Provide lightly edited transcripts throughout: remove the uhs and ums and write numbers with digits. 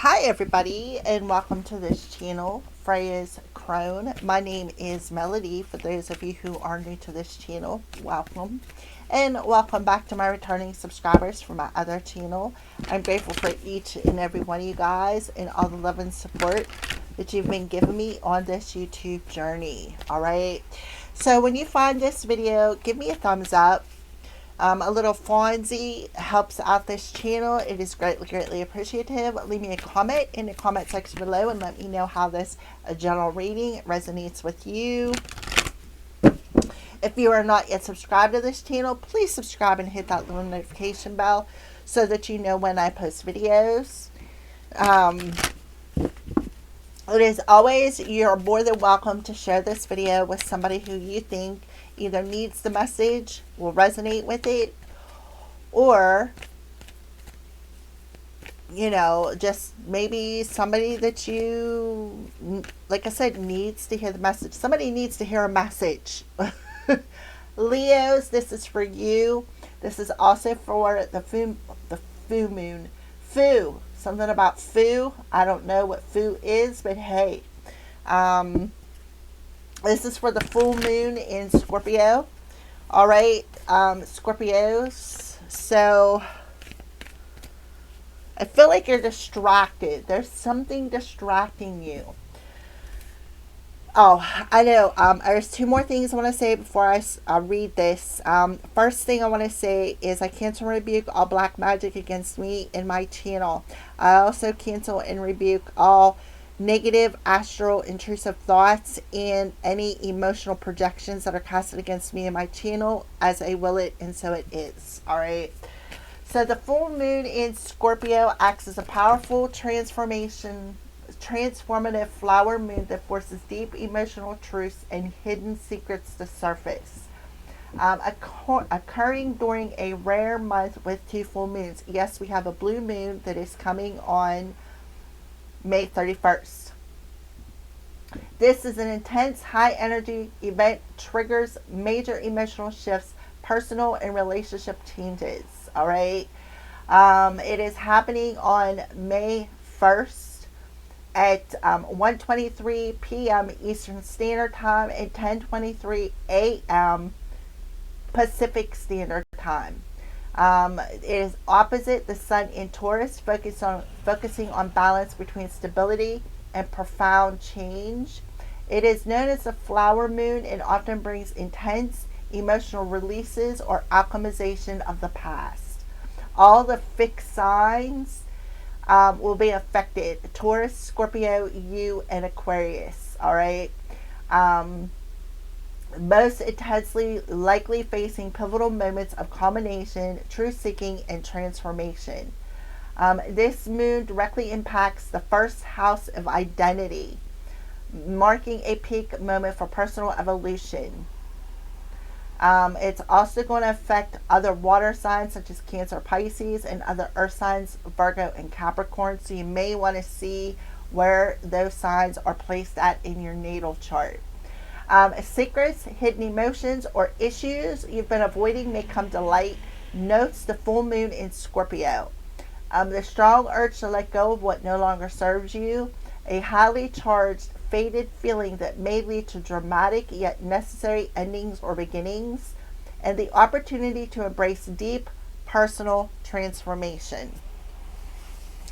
Hi, everybody, and welcome to this channel, Freya's Crone. My name is Melody. For those of you who are new to this channel, welcome. And welcome back to my returning subscribers from my other channel. I'm grateful for each and every one of you guys and all the love and support that you've been giving me on this YouTube journey. All right. So when you find this video, give me a thumbs up. A little Fonzie helps out this channel. It is greatly appreciative. Leave me a comment in the comment section below and let me know how this general reading resonates with you. If you are not yet subscribed to this channel, please subscribe and hit that little notification bell so that you know when I post videos. It is always, you're more than welcome to share this video with somebody who you think either needs the message, will resonate with it, or, just maybe somebody that you, like I said, needs to hear the message. Somebody needs to hear a message. Leos, this is for you. This is also for the full moon. Fu. Something about Fu. I don't know what Fu is, but hey. This is for the full moon in Scorpio. All right, Scorpios. So I feel like you're distracted. There's something distracting you. Oh, I know. There's two more things I want to say before I read this. First thing I want to say is I cancel and rebuke all black magic against me in my channel. I also cancel and rebuke all negative astral intrusive thoughts and any emotional projections that are casted against me in my channel, as I will it and so it is. All right. So the full moon in Scorpio acts as a powerful transformative flower moon that forces deep emotional truths and hidden secrets to surface. Occurring during a rare month with two full moons. Yes, we have a blue moon that is coming on May 31st. This is an intense, high energy event, triggers major emotional shifts, personal and relationship changes. All right. It is happening on May 1st at 1:23 p.m. Eastern Standard Time and 10:23 a.m. Pacific Standard Time. It is opposite the sun in Taurus, focusing on balance between stability and profound change. It is known as a flower moon and often brings intense emotional releases or alchemization of the past. All the fixed signs will be affected: Taurus, Scorpio, you, and Aquarius. All right. Most intensely likely facing pivotal moments of culmination, truth seeking, and transformation. This moon directly impacts the first house of identity, marking a peak moment for personal evolution. It's also going to affect other water signs such as Cancer, Pisces, and other earth signs, Virgo, and Capricorn. So you may want to see where those signs are placed at in your natal chart. Secrets, hidden emotions, or issues you've been avoiding may come to light. Notes the full moon in Scorpio. The strong urge to let go of what no longer serves you. A highly charged, faded feeling that may lead to dramatic yet necessary endings or beginnings. And the opportunity to embrace deep personal transformation.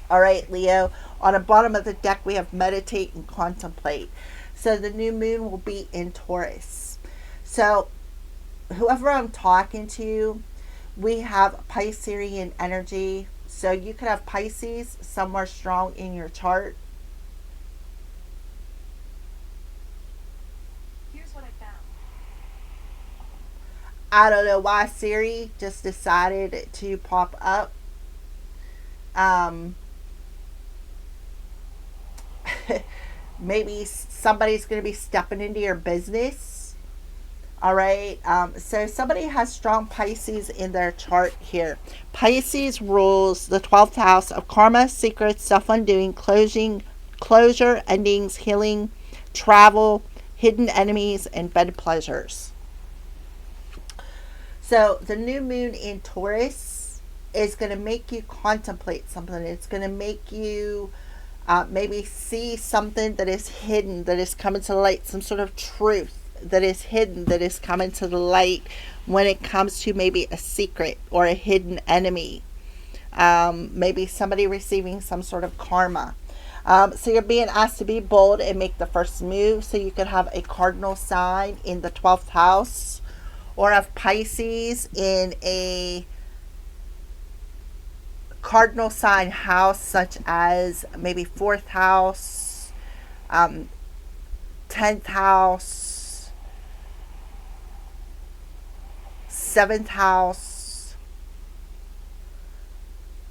All right, Leo. On the bottom of the deck, we have meditate and contemplate. So the new moon will be in Taurus. So whoever I'm talking to, we have Piscean energy. So you could have Pisces somewhere strong in your chart. Here's what I found. I don't know why Siri just decided to pop up. Maybe somebody's going to be stepping into your business. All right. So somebody has strong Pisces in their chart here. Pisces rules the 12th house of karma, secrets, self-undoing, closure, endings, healing, travel, hidden enemies, and bed pleasures. So the new moon in Taurus is going to make you contemplate something. It's going to make you Maybe see something that is hidden, that is coming to the light, some sort of truth that is hidden, that is coming to the light when it comes to maybe a secret or a hidden enemy. Maybe somebody receiving some sort of karma. So you're being asked to be bold and make the first move. So you could have a cardinal sign in the 12th house, or have Pisces in a cardinal sign house, such as maybe 4th house, 10th house, 7th house,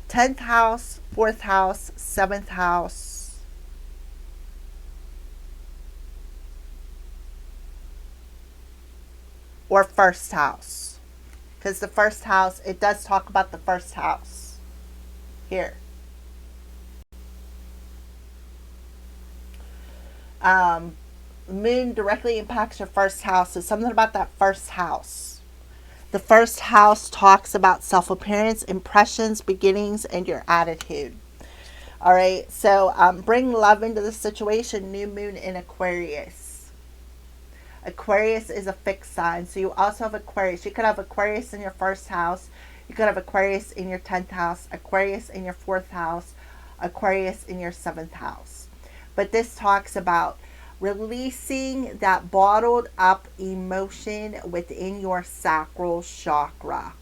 10th house, 4th house, 7th house, or 1st house. Because the 1st house, it does talk about the 1st house here. Moon directly impacts your 1st house. So something about that 1st house. The 1st house talks about self-appearance, impressions, beginnings, and your attitude. All right, so bring love into the situation. New moon in Aquarius. Aquarius is a fixed sign. So you also have Aquarius. You could have Aquarius in your 1st house. You could have Aquarius in your 10th house, Aquarius in your 4th house, Aquarius in your 7th house. But this talks about releasing that bottled up emotion within your sacral chakra.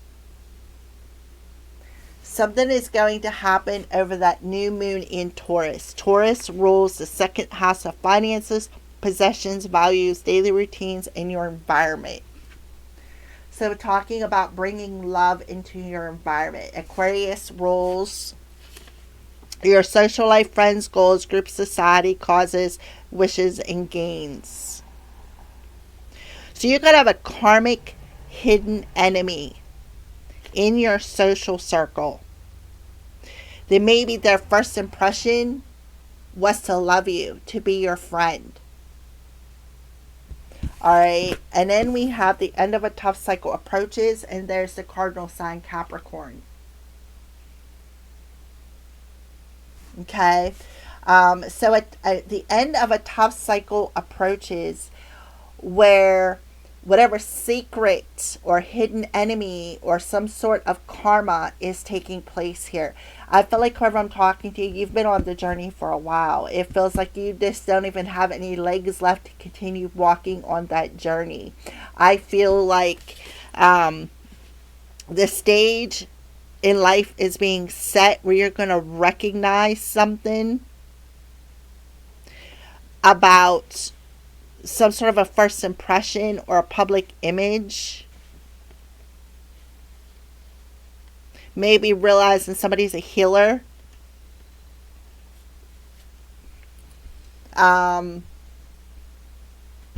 Something is going to happen over that new moon in Taurus. Taurus rules the 2nd house of finances, possessions, values, daily routines, and your environment. So talking about bringing love into your environment. Aquarius rules your social life, friends, goals, group, society, causes, wishes, and gains. So you're going to have a karmic hidden enemy in your social circle. Then maybe their first impression was to love you, to be your friend. All right, and then we have the end of a tough cycle approaches, and there's the cardinal sign Capricorn. Okay, so at the end of a tough cycle approaches, where whatever secret or hidden enemy or some sort of karma is taking place here. I feel like whoever I'm talking to, you've been on the journey for a while. It feels like you just don't even have any legs left to continue walking on that journey. I feel like the stage in life is being set where you're going to recognize something about some sort of a first impression or a public image. Maybe realizing somebody's a healer.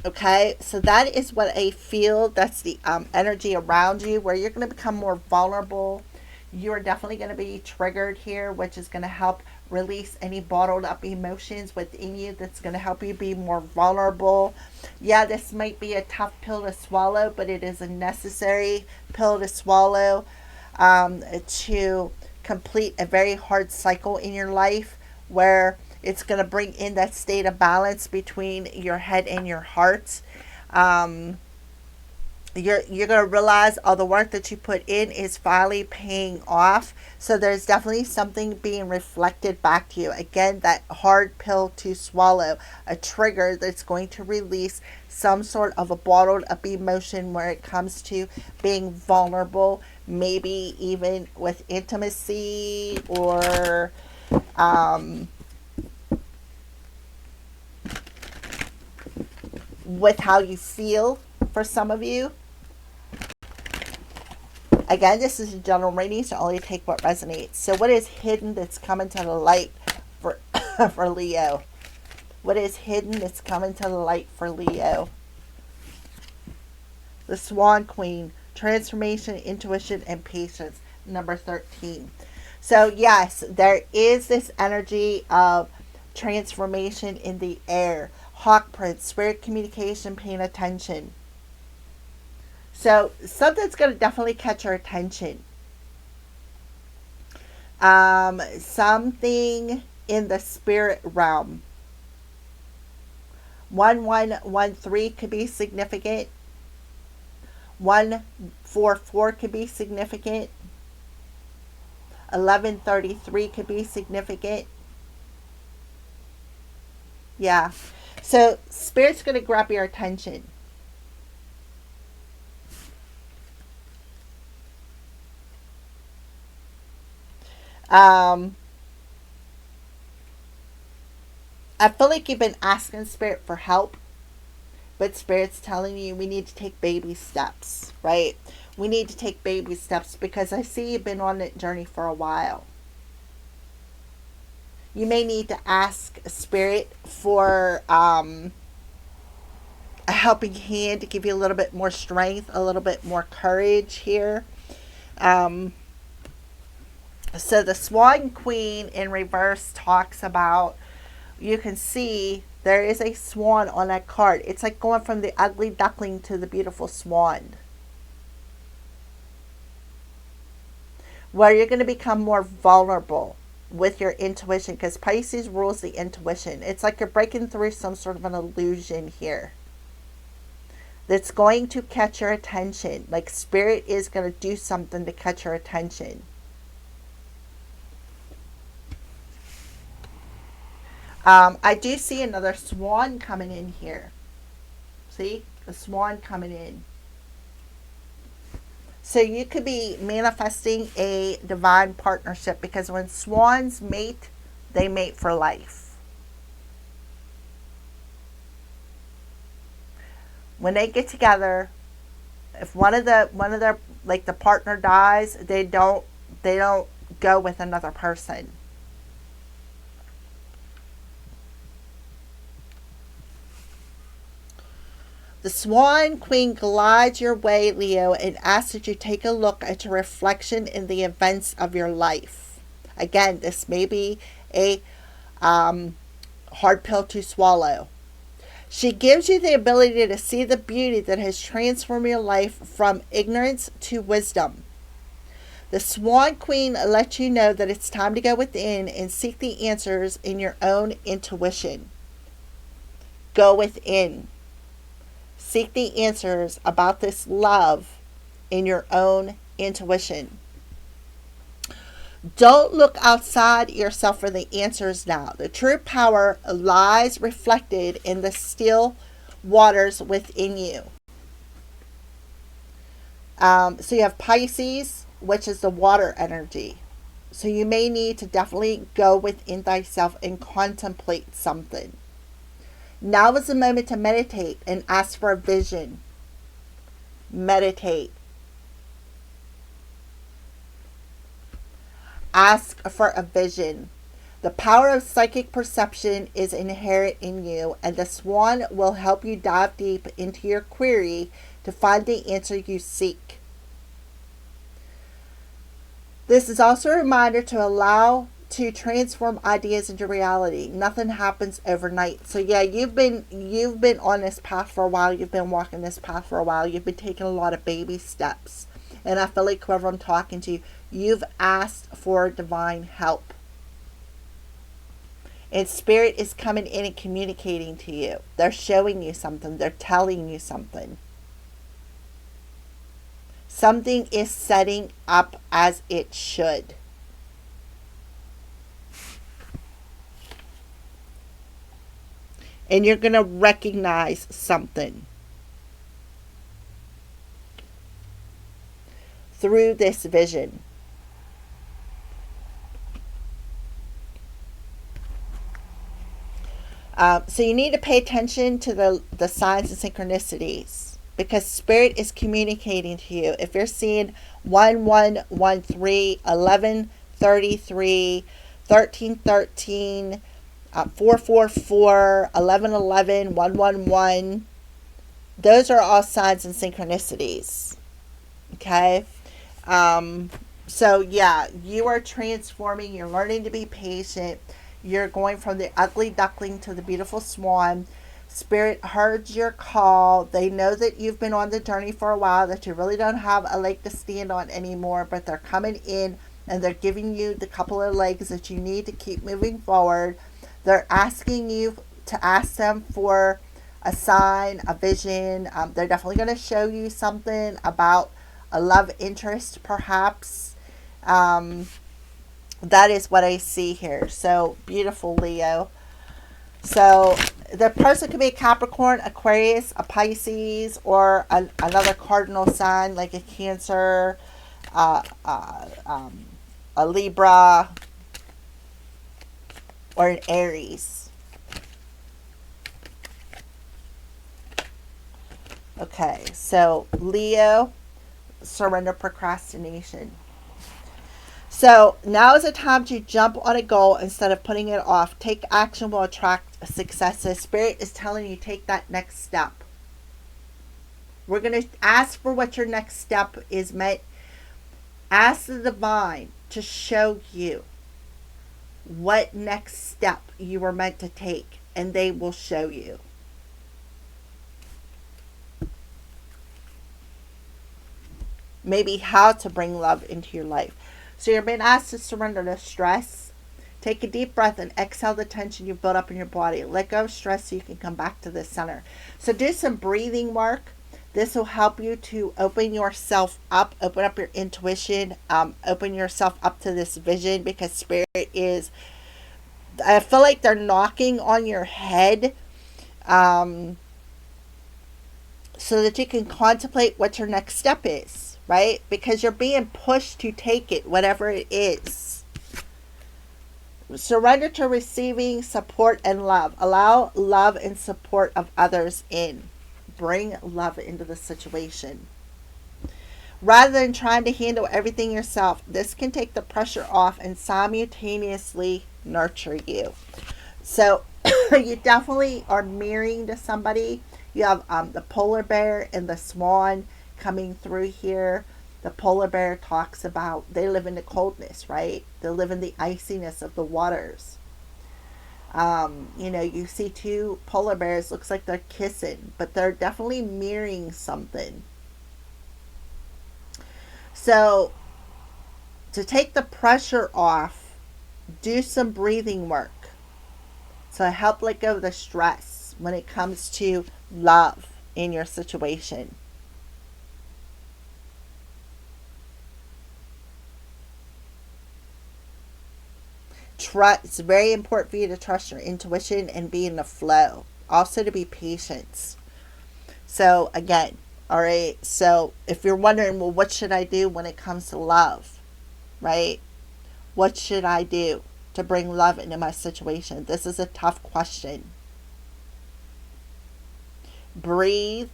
Okay, so that is what I feel. That's the energy around you, where you're going to become more vulnerable. You're definitely going to be triggered here, which is going to help release any bottled up emotions within you. That's going to help you be more vulnerable. Yeah, this might be a tough pill to swallow, but it is a necessary pill to swallow to complete a very hard cycle in your life, where it's going to bring in that state of balance between your head and your heart. You're going to realize all the work that you put in is finally paying off. So there's definitely something being reflected back to you. Again, that hard pill to swallow, a trigger that's going to release some sort of a bottled up emotion where it comes to being vulnerable, maybe even with intimacy, or with how you feel for some of you. Again, this is a general reading, so only take what resonates. So what is hidden that's coming to the light for, for Leo? What is hidden that's coming to the light for Leo? The Swan Queen, transformation, intuition, and patience, number 13. So yes, there is this energy of transformation in the air. Hawk Prince, spirit communication, paying attention. So something's going to definitely catch your attention. Something in the spirit realm. 1113 could be significant. 144 could be significant. 1133 could be significant. Yeah. So spirit's going to grab your attention. Um, I feel like you've been asking spirit for help, but spirit's telling you we need to take baby steps, right? We need to take baby steps because I see you've been on that journey for a while. You may need to ask spirit for a helping hand to give you a little bit more strength, a little bit more courage here. Um, so the Swan Queen in reverse talks about, you can see there is a swan on that card. It's like going from the ugly duckling to the beautiful swan, where you're going to become more vulnerable with your intuition, because Pisces rules the intuition. It's like you're breaking through some sort of an illusion here that's going to catch your attention. Like spirit is going to do something to catch your attention. I do see another swan coming in here. See? The swan coming in. So you could be manifesting a divine partnership, because when swans mate, they mate for life. When they get together, if one of their like the partner dies, they don't go with another person. The Swan Queen glides your way, Leo, and asks that you take a look at your reflection in the events of your life. Again, this may be a hard pill to swallow. She gives you the ability to see the beauty that has transformed your life from ignorance to wisdom. The Swan Queen lets you know that it's time to go within and seek the answers in your own intuition. Go within. Seek the answers about this love in your own intuition. Don't look outside yourself for the answers now. The true power lies reflected in the still waters within you. So you have Pisces, which is the water energy. So you may need to definitely go within thyself and contemplate something. Now is the moment to meditate and ask for a vision. Meditate. Ask for a vision. The power of psychic perception is inherent in you, and the swan will help you dive deep into your query to find the answer you seek. This is also a reminder to allow to transform ideas into reality. Nothing happens overnight. So yeah, you've been on this path for a while. You've been walking this path for a while. You've been taking a lot of baby steps. And I feel like whoever I'm talking to, you've asked for divine help. And spirit is coming in and communicating to you. They're showing you something. They're telling you something. Something is setting up as it should. And you're going to recognize something through this vision. So you need to pay attention to the signs and synchronicities, because spirit is communicating to you. If you're seeing 1113, 1133, 1313, 444, 1111, 111, those are all signs and synchronicities. Okay? So yeah, you are transforming. You're learning to be patient. You're going from the ugly duckling to the beautiful swan. Spirit heard your call. They know that you've been on the journey for a while, that you really don't have a leg to stand on anymore, but they're coming in and they're giving you the couple of legs that you need to keep moving forward. They're asking you to ask them for a sign, a vision. They're definitely going to show you something about a love interest, perhaps. That is what I see here. So beautiful, Leo. So the person could be a Capricorn, Aquarius, a Pisces, or another cardinal sign like a Cancer, uh, uh, um, a Libra, or an Aries. Okay, so Leo, surrender procrastination. So now is the time to jump on a goal instead of putting it off. Take action will attract successes. Spirit is telling you take that next step. We're going to ask for what your next step is meant. Ask the divine to show you what next step you were meant to take, and they will show you. Maybe how to bring love into your life. So you're being asked to surrender to stress. Take a deep breath and exhale the tension you've built up in your body. Let go of stress so you can come back to the center. So do some breathing work. This will help you to open yourself up, open up your intuition, open yourself up to this vision, because Spirit is, I feel like they're knocking on your head, so that you can contemplate what your next step is, right? Because you're being pushed to take it, whatever it is. Surrender to receiving support and love. Allow love and support of others in. Bring love into the situation. Rather than trying to handle everything yourself, this can take the pressure off and simultaneously nurture you. So you definitely are mirroring to somebody. You have the polar bear and the swan coming through here. The polar bear talks about they live in the coldness, right? They live in the iciness of the waters. You see two polar bears, looks like they're kissing, but they're definitely mirroring something. So to take the pressure off, do some breathing work. So help let go of the stress when it comes to love in your situation. Trust. It's very important for you to trust your intuition and be in the flow. Also to be patient. So again, all right. So if you're wondering, well, what should I do when it comes to love, right? What should I do to bring love into my situation? This is a tough question. Breathe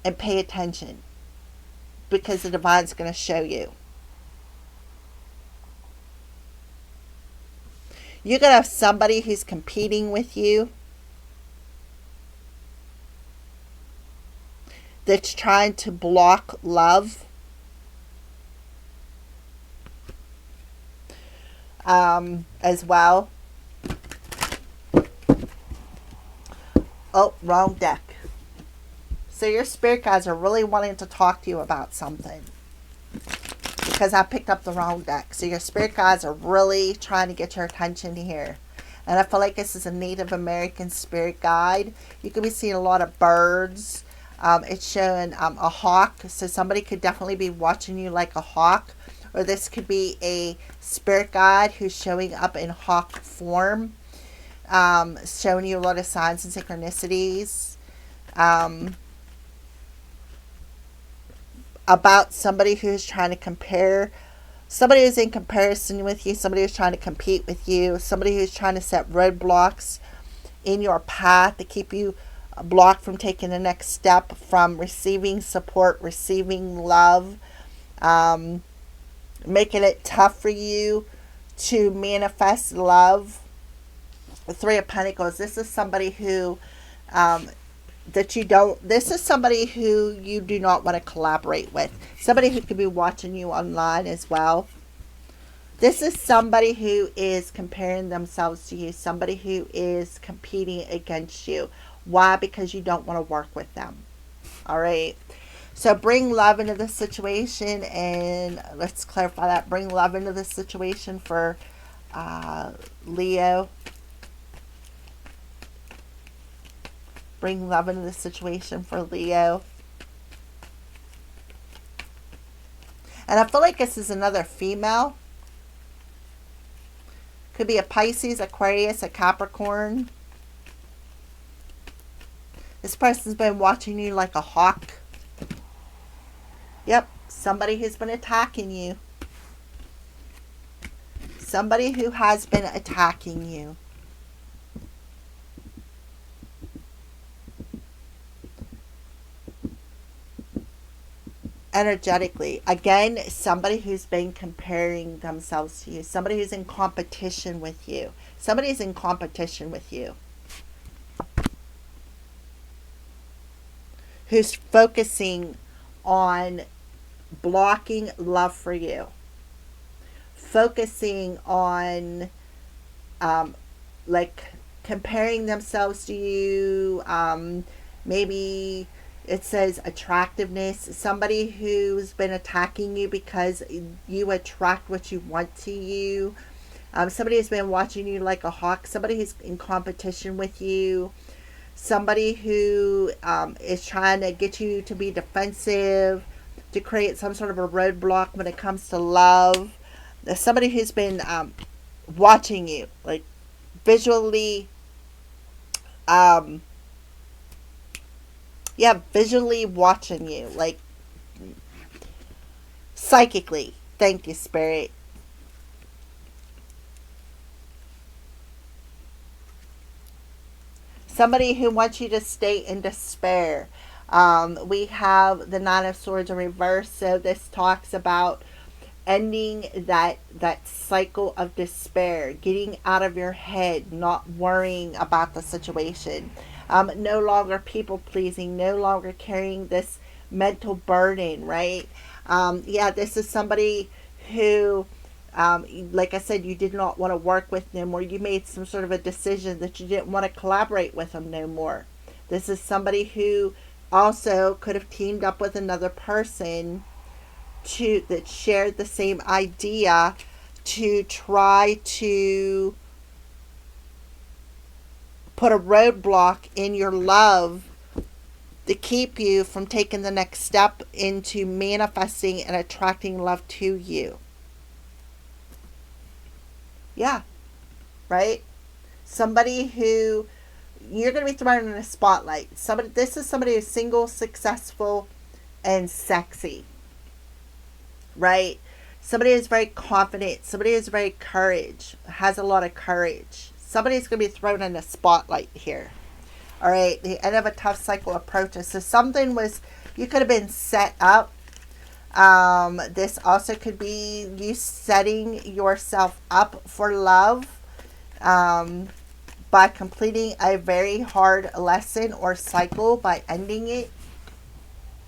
and pay attention, because the divine's going to show you. You're going to have somebody who's competing with you, that's trying to block love. As well. Oh, wrong deck. So your spirit guides are really wanting to talk to you about something, because I picked up the wrong deck. So your spirit guides are really trying to get your attention here. And I feel like this is a Native American spirit guide. You could be seeing a lot of birds. It's showing a hawk. So somebody could definitely be watching you like a hawk. Or this could be a spirit guide who's showing up in hawk form. Showing you a lot of signs and synchronicities. About somebody who's trying to compare, somebody who's in comparison with you, somebody who's trying to compete with you, somebody who's trying to set roadblocks in your path to keep you blocked from taking the next step, from receiving support, receiving love, making it tough for you to manifest love. The Three of Pentacles, this is somebody who this is somebody who you do not want to collaborate with. Somebody who could be watching you online as well. This is somebody who is comparing themselves to you. Somebody who is competing against you. Why? Because you don't want to work with them. All right. So bring love into the situation, and let's clarify that. Bring love into the situation for Leo. Bring love into the situation for Leo. And I feel like this is another female. Could be a Pisces, Aquarius, a Capricorn. This person's been watching you like a hawk. Yep, somebody who's been attacking you. Somebody who has been attacking you. Energetically. Again, somebody who's been comparing themselves to you. Somebody who's in competition with you. Somebody who's in competition with you. Who's focusing on blocking love for you. Focusing on like comparing themselves to you. Maybe it says attractiveness. Somebody who's been attacking you because you attract what you want to you. Somebody who's been watching you like a hawk. Somebody who's in competition with you. Somebody who is trying to get you to be defensive, to create some sort of a roadblock when it comes to love. There's somebody who's been watching you, like visually, visually watching you, like psychically. Thank you, Spirit. Somebody who wants you to stay in despair. We have the Nine of Swords in reverse, so this talks about ending that cycle of despair, getting out of your head, not worrying about the situation, no longer people pleasing, no longer carrying this mental burden, right? This is somebody who, like I said, you did not want to work with them, or you made some sort of a decision that you didn't want to collaborate with them no more. This is somebody who also could have teamed up with another person that shared the same idea to try to put a roadblock in your love to keep you from taking the next step into manifesting and attracting love to you. Yeah, right? Somebody who you're going to be thrown in a spotlight. This is somebody who's single, successful, and sexy. Right? Somebody who's very confident. Somebody who's very has a lot of courage. Somebody's going to be thrown in a spotlight here. All right, the end of a tough cycle approaches. So you could have been set up. This also could be you setting yourself up for love by completing a very hard lesson or cycle, by ending it.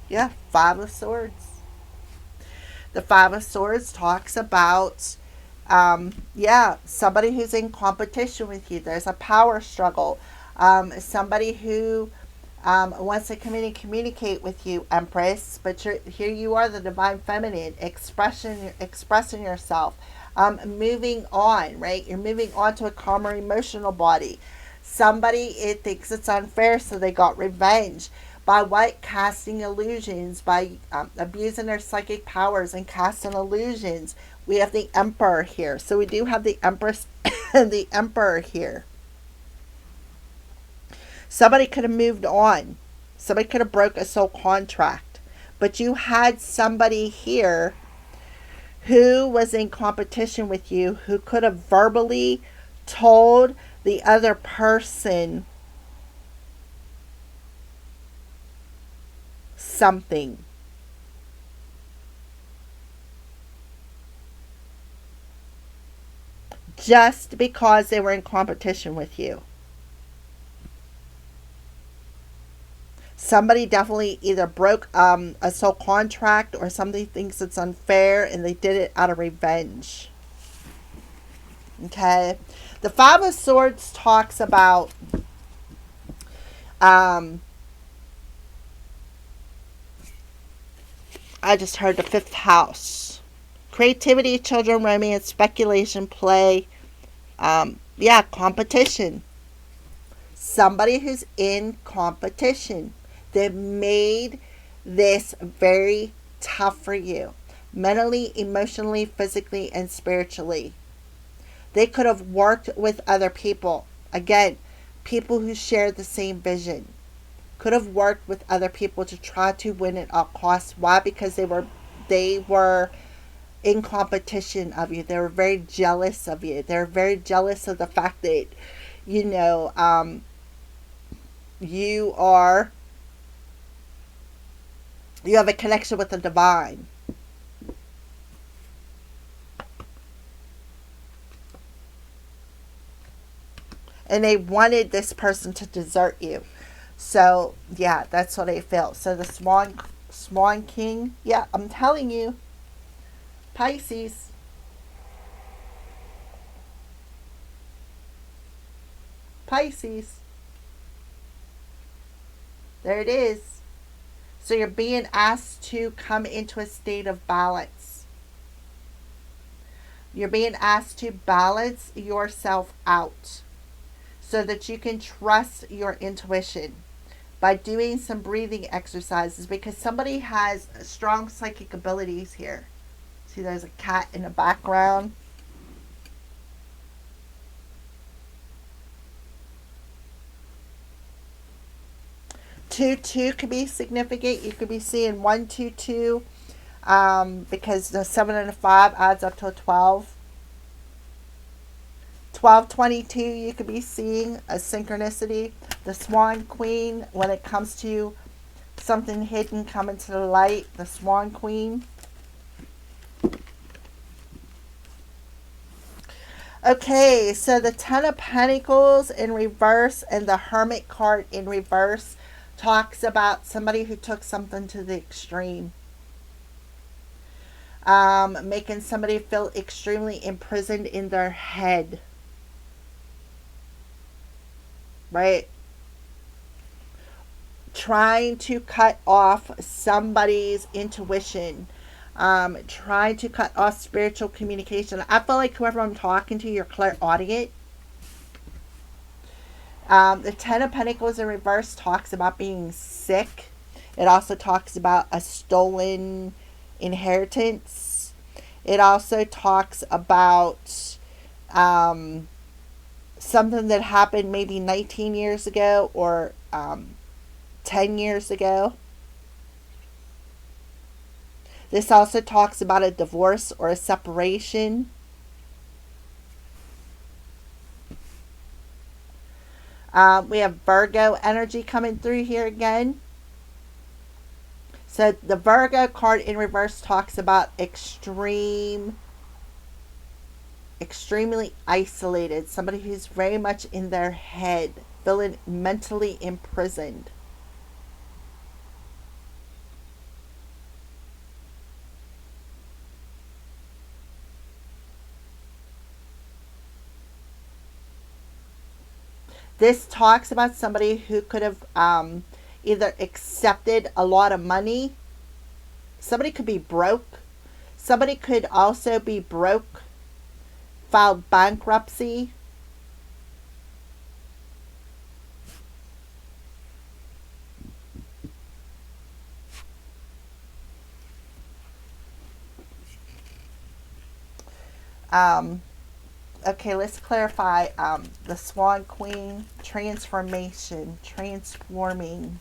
Yeah, Five of Swords. The Five of Swords talks about, somebody who's in competition with you. There's a power struggle. Somebody who wants to communicate with you, Empress, but here you are, the Divine Feminine, expressing yourself, moving on, right? You're moving on to a calmer emotional body. Somebody, it thinks it's unfair, so they got revenge. By what? Casting illusions, by abusing their psychic powers and casting illusions. We have the Emperor here. So we do have the Empress and the Emperor here. Somebody could have moved on. Somebody could have broke a soul contract. But you had somebody here who was in competition with you, who could have verbally told the other person something. Just because they were in competition with you. Somebody definitely either broke a soul contract, or somebody thinks it's unfair and they did it out of revenge. Okay. The Five of Swords talks about I just heard the fifth house. Creativity, children, romance, speculation, play. Yeah, competition. Somebody who's in competition that made this very tough for you, mentally, emotionally, physically, and spiritually. They could have worked with other people. Again, people who shared the same vision. Could have worked with other people to try to win at all costs. Why? Because they were in competition of you. They were very jealous of you. They're very jealous of the fact that, you know, you are you have a connection with the divine. And they wanted this person to desert you. So yeah, that's what I felt. So the Swan King, yeah, I'm telling you, Pisces. Pisces. There it is. So you're being asked to come into a state of balance. You're being asked to balance yourself out so that you can trust your intuition by doing some breathing exercises, because somebody has strong psychic abilities here. See, there's a cat in the background. 2 2 could be significant. You could be seeing 1 2 2, because the 7 and a 5 adds up to a 12. 12 22, you could be seeing a synchronicity. The Swan Queen, when it comes to something hidden coming to the light, the Swan Queen. Okay, so the Ten of Pentacles in reverse and the Hermit card in reverse talks about somebody who took something to the extreme. Making somebody feel extremely imprisoned in their head. Right? Trying to cut off somebody's intuition. Trying to cut off spiritual communication. I feel like whoever I'm talking to, you're clairaudient. The Ten of Pentacles in reverse talks about being sick. It also talks about a stolen inheritance. It also talks about something that happened maybe 19 years ago or 10 years ago. This also talks about a divorce or a separation. We have Virgo energy coming through here again. So the Virgo card in reverse talks about extremely isolated. Somebody who's very much in their head, feeling mentally imprisoned. This talks about somebody who could have either accepted a lot of money. Somebody could be broke. Somebody could also be broke, filed bankruptcy. Okay, let's clarify. The Swan Queen, transformation, transforming,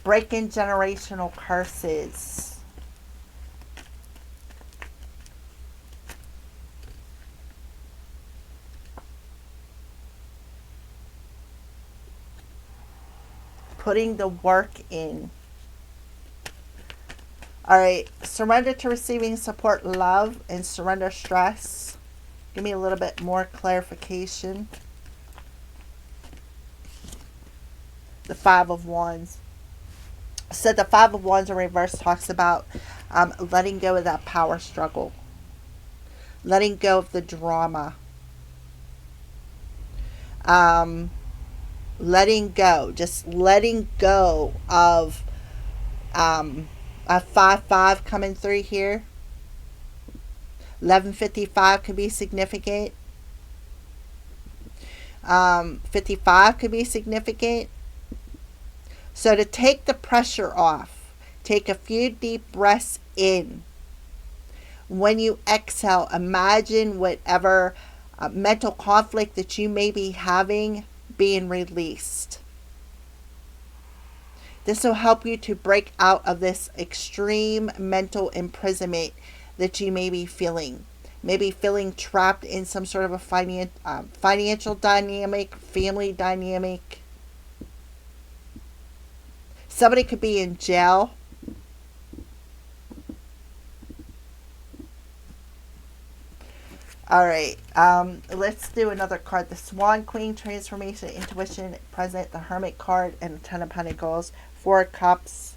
breaking generational curses. Putting the work in. All right, surrender to receiving support, love, and surrender stress. Give me a little bit more clarification. The Five of Wands. So the Five of Wands in reverse talks about letting go of that power struggle. Letting go of the drama. Letting go. Just letting go of A 5-5 coming through here. 1155 could be significant. 55 could be significant. So to take the pressure off, take a few deep breaths in. When you exhale, imagine whatever mental conflict that you may be having being released. This will help you to break out of this extreme mental imprisonment that you may be feeling. Maybe feeling trapped in some sort of a financial dynamic, family dynamic. Somebody could be in jail. All right, let's do another card. The Swan Queen, Transformation, Intuition, Present, the Hermit card, and the Ten of Pentacles. Four of Cups,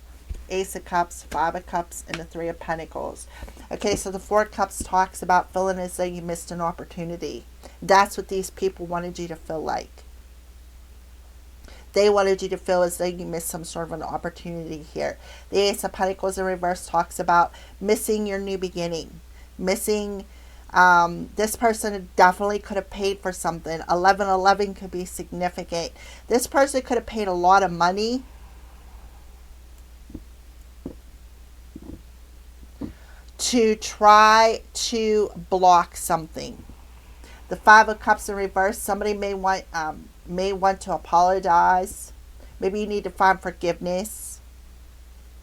Ace of Cups, Five of Cups, and the Three of Pentacles. Okay, so the Four of Cups talks about feeling as though you missed an opportunity. That's what these people wanted you to feel like. They wanted you to feel as though you missed some sort of an opportunity here. The Ace of Pentacles in reverse talks about missing your new beginning. Missing, this person definitely could have paid for something. 1111 could be significant. This person could have paid a lot of money to try to block something. The Five of Cups in reverse, somebody may want to apologize. Maybe you need to find forgiveness,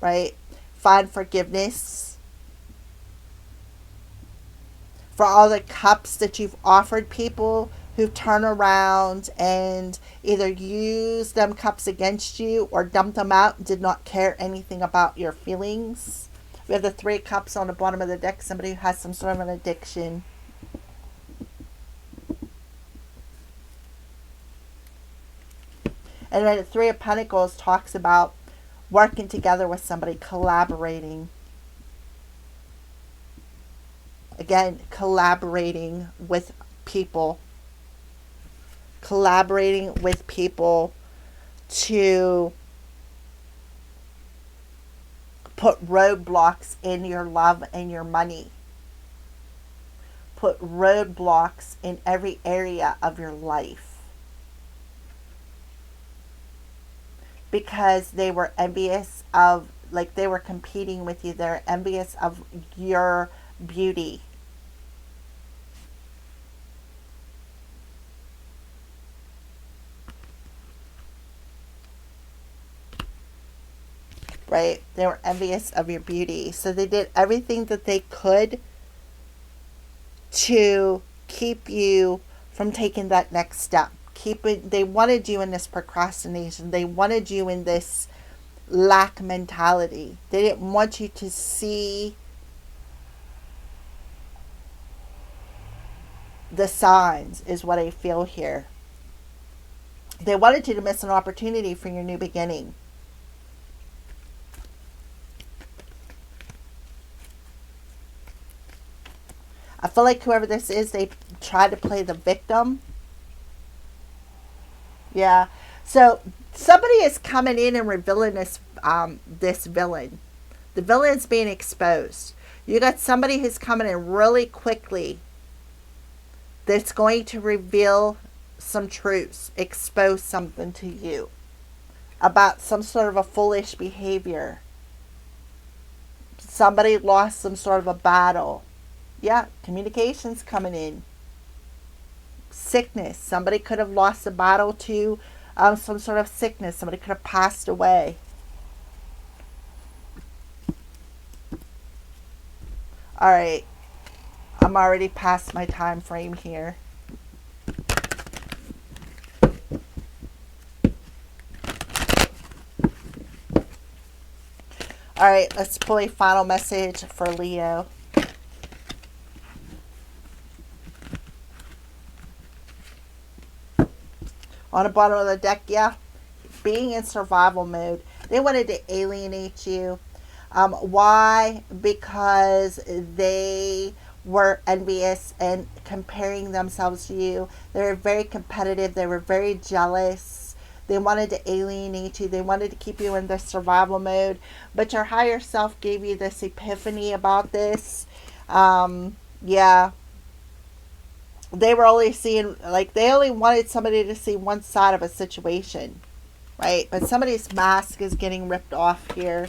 right? Find forgiveness for all the cups that you've offered people who turn around and either use them cups against you or dump them out and did not care anything about your feelings. We have the Three of Cups on the bottom of the deck, somebody who has some sort of an addiction. And then the Three of Pentacles talks about working together with somebody, collaborating. Again, collaborating with people. Collaborating with people to put roadblocks in your love and your money. Put roadblocks in every area of your life. Because they were envious of, like they were competing with you. They're envious of your beauty. Right? They were envious of your beauty. So they did everything that they could to keep you from taking that next step. They wanted you in this procrastination. They wanted you in this lack mentality. They didn't want you to see the signs, is what I feel here. They wanted you to miss an opportunity for your new beginning. I feel like whoever this is, they tried to play the victim. Yeah. So somebody is coming in and revealing this villain. The villain's being exposed. You got somebody who's coming in really quickly that's going to reveal some truths, expose something to you about some sort of a foolish behavior. Somebody lost some sort of a battle. Yeah, communication's coming in. Sickness. Somebody could have lost a battle to some sort of sickness. Somebody could have passed away. All right. I'm already past my time frame here. All right, let's pull a final message for Leo. On the bottom of the deck, yeah, being in survival mode. They wanted to alienate you. Why? Because they were envious and comparing themselves to you. They were very competitive. They were very jealous. They wanted to alienate you. They wanted to keep you in this survival mode. But your higher self gave you this epiphany about this. Yeah. They were only seeing, like, they only wanted somebody to see one side of a situation, right? But somebody's mask is getting ripped off here.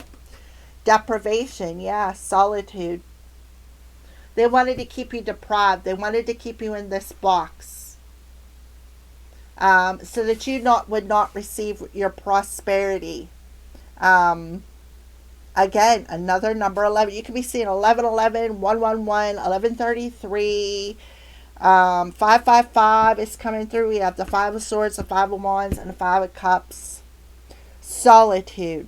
Deprivation, yeah, solitude. They wanted to keep you deprived. They wanted to keep you in this box, so that you would not receive your prosperity. Um, Again, another number 11. You could be seeing 1111, 111, 1133. 555 is coming through. We have the Five of Swords, the Five of Wands, and the Five of Cups. Solitude.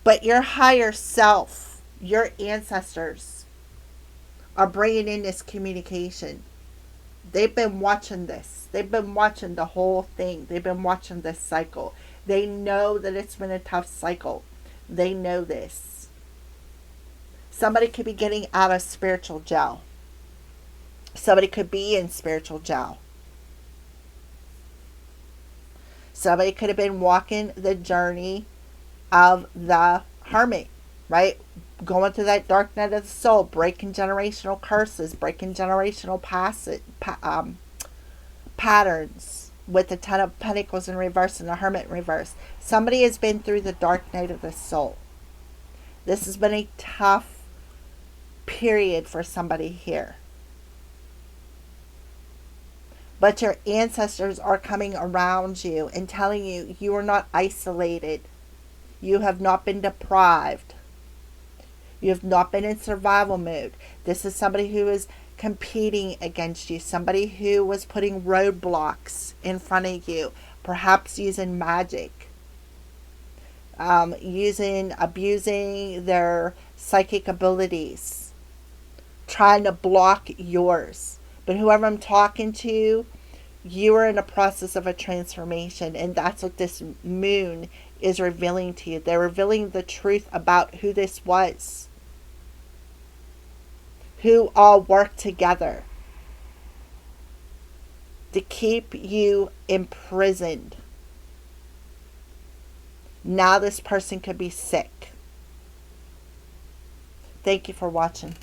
But your higher self, your ancestors, are bringing in this communication. They've been watching this. They've been watching the whole thing. They've been watching this cycle. They know that it's been a tough cycle. They know this. Somebody could be getting out of spiritual jail. Somebody could be in spiritual jail. Somebody could have been walking the journey of the hermit, right? Going through that dark night of the soul, breaking generational curses, breaking generational patterns with the Ten of Pentacles in reverse and the Hermit in reverse. Somebody has been through the dark night of the soul. This has been a tough period for somebody here. But your ancestors are coming around you and telling you you are not isolated. You have not been deprived. You have not been in survival mode. This is somebody who is competing against you. Somebody who was putting roadblocks in front of you. Perhaps using magic. Abusing their psychic abilities. Trying to block yours. But whoever I'm talking to, you are in a process of a transformation. And that's what this moon is revealing to you. They're revealing the truth about who this was. Who all worked together to keep you imprisoned. Now this person could be sick. Thank you for watching.